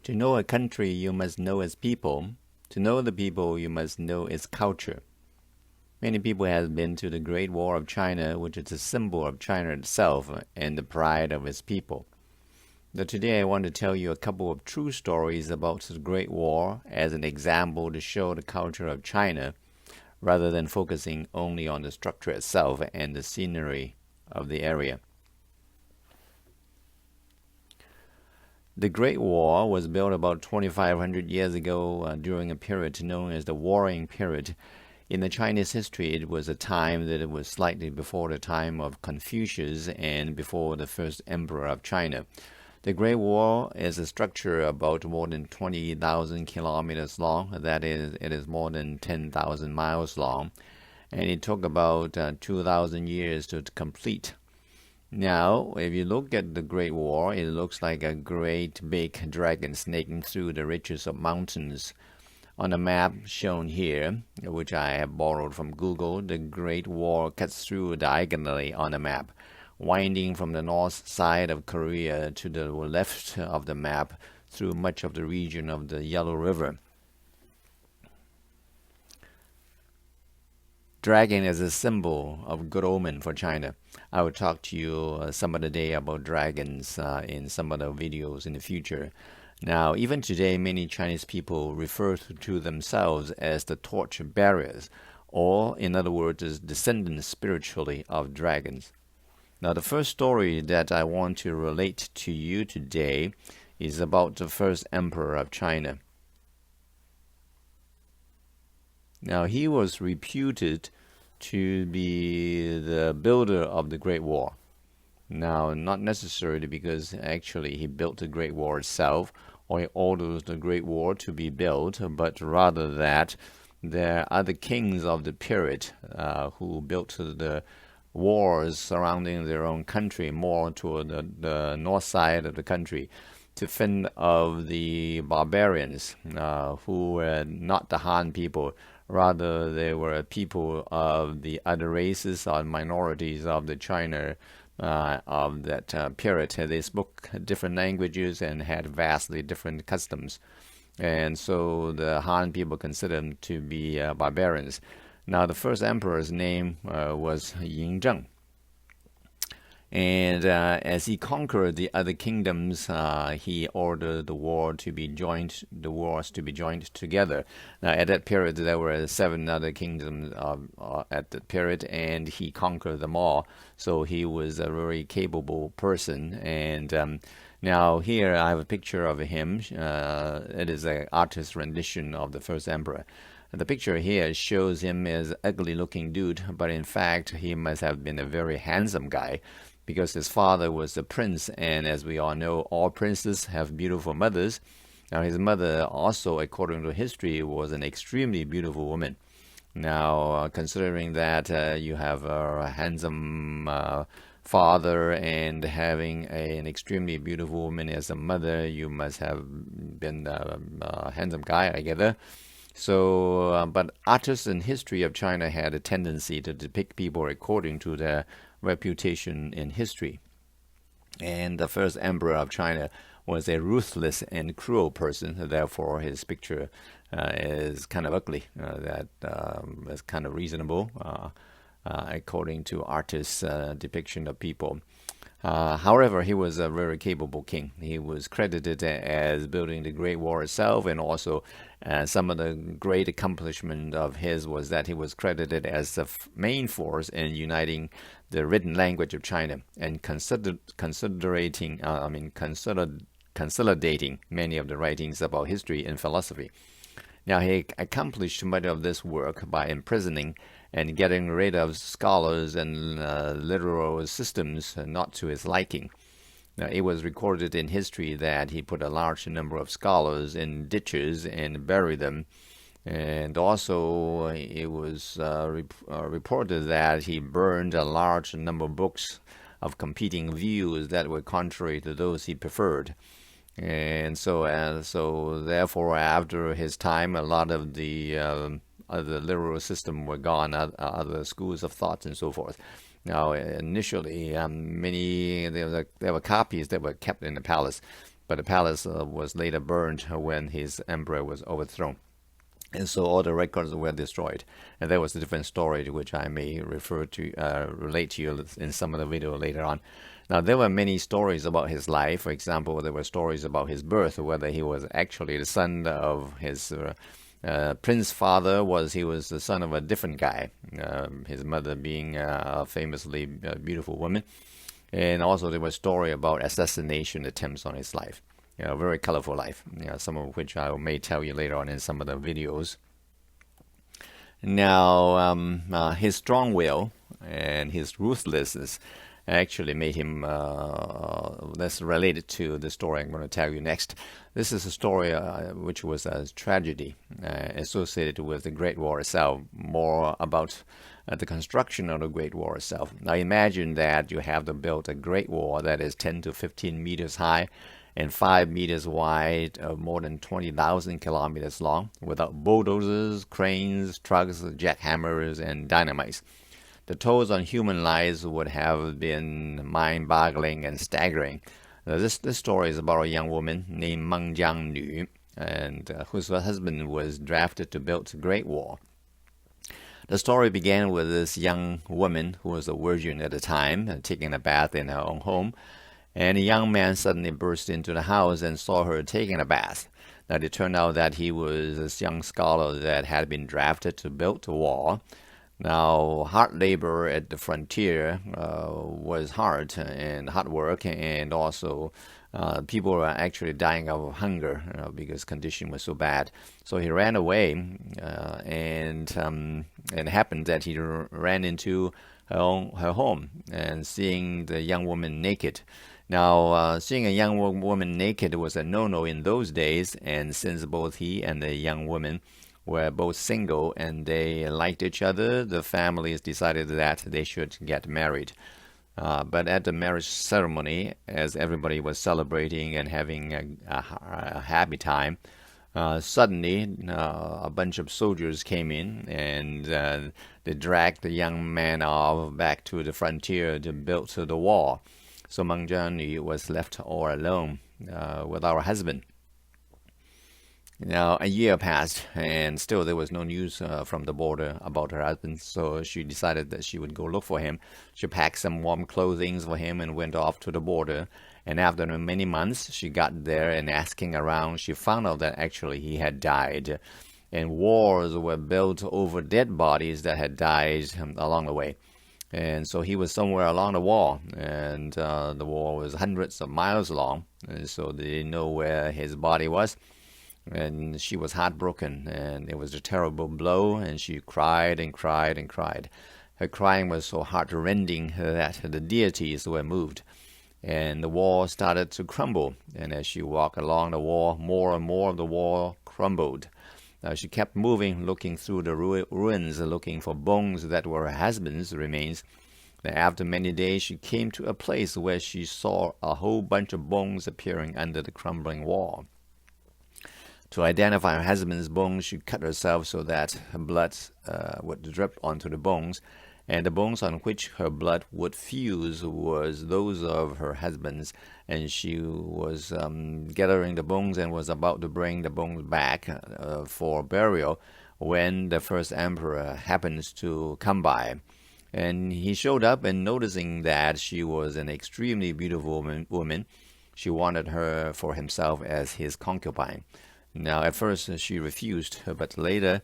To know a country, you must know its people. To know the people, you must know its culture. Many people have been to the Great Wall of China, which is a symbol of China itself and the pride of its people. But today I want to tell you a couple of true stories about the Great Wall as an example to show the culture of China, rather than focusing only on the structure itself and the scenery of the area. The Great Wall was built about 2,500 years ago during a period known as the Warring Period. In the Chinese history, it was a time that it was slightly before the time of Confucius and before the first emperor of China. The Great Wall is a structure about more than 20,000 kilometers long. That is, it is more than 10,000 miles long. And it took about 2,000 years to complete. Now, if you look at the Great Wall, it looks like a great big dragon snaking through the ridges of mountains. On the map shown here, which I have borrowed from Google, the Great Wall cuts through diagonally on the map, winding from the north side of Korea to the left of the map through much of the region of the Yellow River. Dragon is a symbol of good omen for China. I will talk to you some other day about dragons in some other videos in the future. Now, even today, many Chinese people refer to themselves as the torch bearers, or in other words, as descendants spiritually of dragons. Now, the first story that I want to relate to you today is about the first emperor of China. Now, he was reputed to be the builder of the Great Wall. Now, not necessarily because actually he built the Great Wall itself, or he orders the Great Wall to be built, but rather that there are other kings of the period who built the walls surrounding their own country, more toward the north side of the country, to fend off the barbarians who were not the Han people. Rather, they were people of the other races or minorities of the China of that period. They spoke different languages and had vastly different customs. And so the Han people considered them to be barbarians. Now, the first emperor's name was Yingzheng. And as he conquered the other kingdoms, he ordered the walls to be joined together. Now, at that period, there were 7 other kingdoms at that period, and he conquered them all. So he was a very capable person. And now here I have a picture of him. It is an artist's rendition of the first emperor. The picture here shows him as an ugly-looking dude, but in fact, he must have been a very handsome guy, because his father was a prince, and as we all know, all princes have beautiful mothers. Now, his mother also, according to history, was an extremely beautiful woman. Now, considering that you have a handsome father and having an extremely beautiful woman as a mother, you must have been a handsome guy, I gather. So, but artists in history of China had a tendency to depict people according to their reputation in history. And the first emperor of China was a ruthless and cruel person. Therefore, his picture is kind of ugly. That is kind of reasonable, according to artists' depiction of people. However, he was a very capable king. He was credited as building the Great Wall itself, and also some of the great accomplishment of his was that he was credited as the main force in uniting the written language of China and consolidating many of the writings about history and philosophy. Now, he accomplished much of this work by imprisoning and getting rid of scholars and literal systems not to his liking. Now, it was recorded in history that he put a large number of scholars in ditches and buried them. And also, it was reported that he burned a large number of books of competing views that were contrary to those he preferred. And so therefore, after his time, a lot of the literal system were gone, other schools of thought and so forth. Now, initially, there were copies that were kept in the palace, but the palace was later burned when his emperor was overthrown. And so all the records were destroyed. And that was a different story, which I may relate to you in some of the video later on. Now, there were many stories about his life. For example, there were stories about his birth, whether he was actually the son of his prince father, he was the son of a different guy, his mother being a famously beautiful woman. And also there was a story about assassination attempts on his life. Very colorful life, some of which I may tell you later on in some of the videos. Now, his strong will and his ruthlessness actually made him, that's related to the story I'm going to tell you next. This is a story which was a tragedy associated with the Great War itself, more about the construction of the Great War itself. Now imagine that you have to build a Great Wall that is 10 to 15 meters high and 5 meters wide, more than 20,000 kilometers long, without bulldozers, cranes, trucks, jackhammers, and dynamites. The tolls on human lives would have been mind-boggling and staggering. This story is about a young woman named Meng Jiangnu, and whose husband was drafted to build the Great Wall. The story began with this young woman, who was a virgin at the time, taking a bath in her own home. And a young man suddenly burst into the house and saw her taking a bath. Now, it turned out that he was this young scholar that had been drafted to build the wall. Now, hard labor at the frontier was hard work, and also people were actually dying of hunger because condition was so bad. So he ran away, and it happened that he ran into her home and seeing the young woman naked. Now, seeing a young woman naked was a no-no in those days, and since both he and the young woman were both single and they liked each other, the families decided that they should get married. But at the marriage ceremony, as everybody was celebrating and having a happy time, suddenly a bunch of soldiers came in and they dragged the young man off back to the frontier to build the wall. So Meng Jiangnu was left all alone with our husband. Now, a year passed, and still there was no news from the border about her husband, so she decided that she would go look for him. She packed some warm clothing for him and went off to the border. And after many months, she got there, and asking around, she found out that actually he had died. And walls were built over dead bodies that had died along the way. And so he was somewhere along the wall, and the wall was hundreds of miles long, and so they didn't know where his body was. And she was heartbroken, and it was a terrible blow, and she cried and cried and cried. Her crying was so heart-rending that the deities were moved, and the wall started to crumble. And as she walked along the wall, more and more of the wall crumbled. She kept moving, looking through the ruins, looking for bones that were her husband's remains. After many days, she came to a place where she saw a whole bunch of bones appearing under the crumbling wall. To identify her husband's bones, she cut herself so that her blood would drip onto the bones, and the bones on which her blood would fuse was those of her husband's, and she was gathering the bones and was about to bring the bones back for burial when the first emperor happens to come by. And he showed up, and noticing that she was an extremely beautiful woman, she wanted her for himself as his concubine. Now, at first, she refused, but later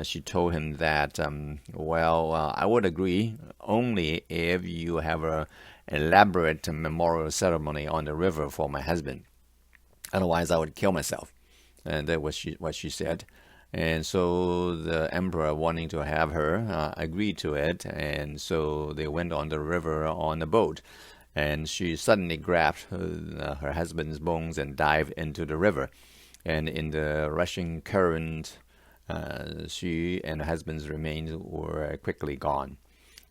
she told him that, I would agree only if you have an elaborate memorial ceremony on the river for my husband. Otherwise, I would kill myself. And that was what she said. And so the emperor, wanting to have her, agreed to it. And so they went on the river on a boat. And she suddenly grabbed her husband's bones and dived into the river. And in the rushing current, she and her husband's remains were quickly gone.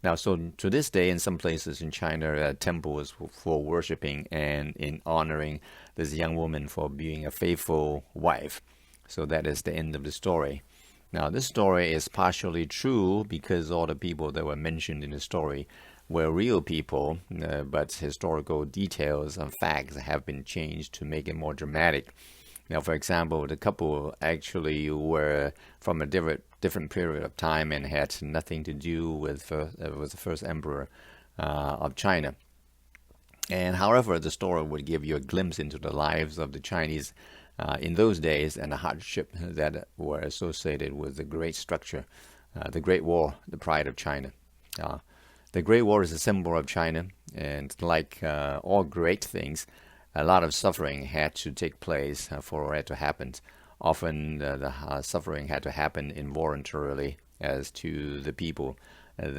Now, so to this day, in some places in China, temples for worshipping and in honoring this young woman for being a faithful wife. So that is the end of the story. Now, this story is partially true because all the people that were mentioned in the story were real people, but historical details and facts have been changed to make it more dramatic. Now, for example, the couple actually were from a different period of time and had nothing to do with the first emperor of China. And however, the story would give you a glimpse into the lives of the Chinese in those days and the hardship that were associated with the great structure, the Great War, the pride of China. The Great War is a symbol of China, and like all great things, a lot of suffering had to take place for it to happen. Often the suffering had to happen involuntarily as to the people